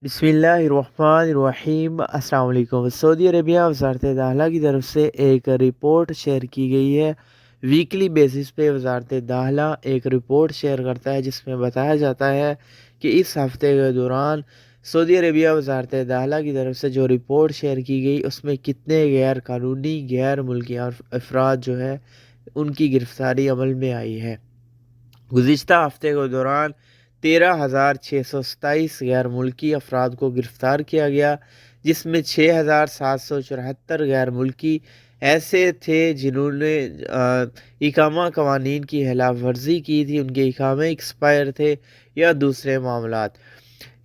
बिस्मिल्लाहिर्रहमानिर्रहीम। अस्सलाम वालेकुम। सऊदी अरेबिया वज़ारत दाखिला की तरफ से एक रिपोर्ट शेयर की गई है। वीकली बेसिस पे वज़ारत दाखिला एक रिपोर्ट शेयर करता है जिसमें बताया जाता है कि इस हफ्ते के दौरान सऊदी अरेबिया वज़ारत दाखिला की तरफ से जो रिपोर्ट शेयर की गई उसमें कितने गैर कानूनी गैर मुल्की अफराद जो है उनकी गिरफ्तारी अमल में आई है। गुज़िश्ता हफ्ते के दौरान 13,627 गैर मुल्की अफराद को गिरफ़्तार किया गया, जिसमें 6,774 गैर मुल्की ऐसे थे जिन्होंने इकामा कवानीन की खिलाफ वर्जी की थी, उनके इकामे एक्सपायर थे या दूसरे मामलात।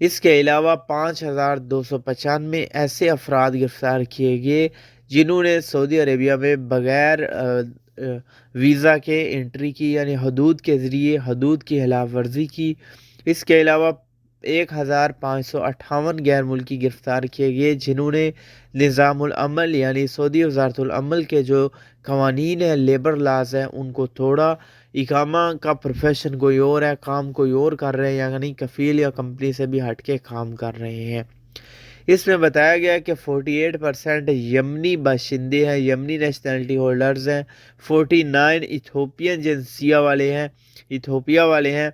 इसके अलावा 5,295 ऐसे अफराद गिरफ़्तार किए गए जिन्होंने सऊदी अरेबिया में बग़ैर वीज़ा के एंट्री की, यानी हदूद के ज़रिए हदूद की खिलाफ वर्जी की। इसके अलावा 1,558 गैर मुल्की गिरफ़्तार किए गए जिन्होंने निज़ामुल अमल यानी सऊदी वज़ारतुल अमल के जो कवानीन है, लेबर लाज है, उनको तोड़ा। इकामा का प्रोफेशन कोई और है, काम कोई और कर रहे हैं, यानी कफ़ील या कंपनी से भी हट के काम कर रहे हैं। इसमें बताया गया कि 48% यमनी बाशिंदे हैं, यमनी नेशनलिटी होल्डर्स हैं, 49 इथोपियन जिनसिया वाले हैं, इथोपिया वाले हैं।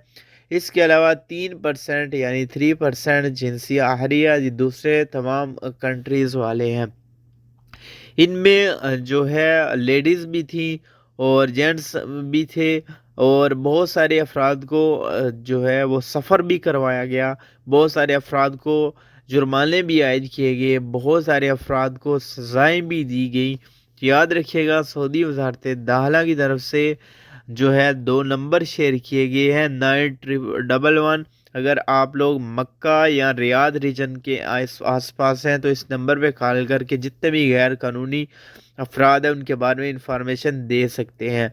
इसके अलावा 3% यानी 3% जिनसिया आहरिया दूसरे तमाम कंट्रीज़ वाले हैं। इनमें जो है लेडीज़ भी थी और जेंट्स भी थे और बहुत सारे अफराद को जो है वो सफ़र भी करवाया गया, बहुत सारे अफराद को जुर्माने भी आयद किए गए, बहुत सारे अफराद को सज़ाएँ भी दी गई। याद रखिएगा, सऊदी वज़ारत दाखिला की तरफ से जो है 2 नंबर शेयर किए गए हैं 9111। अगर आप लोग मक्का या रियाद रीजन के आस पास हैं तो इस नंबर पे कॉल करके जितने भी गैर कानूनी अफराद हैं उनके बारे में इंफॉर्मेशन दे सकते हैं।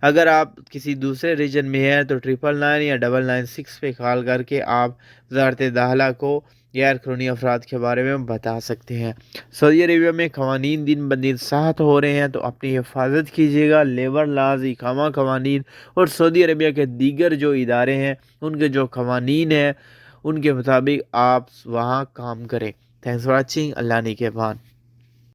अगर आप किसी दूसरे रीजन में हैं तो 999 या 996 पे कॉल करके आप वज़ारत दाखिला को गैर कानूनी अफराद के बारे में बता सकते हैं। सऊदी अरेबिया में क़वानीन दिन ब दिन सख्त हो रहे हैं, तो अपनी हिफाजत कीजिएगा। लेबर लाज, इकामा क़वानीन और सऊदी अरेबिया के दीगर जो इदारे हैं उनके जो क़वानीन हैं उनके मुताबिक आप वहाँ काम करें। Thanks for watching. अल्लाह निगहबान।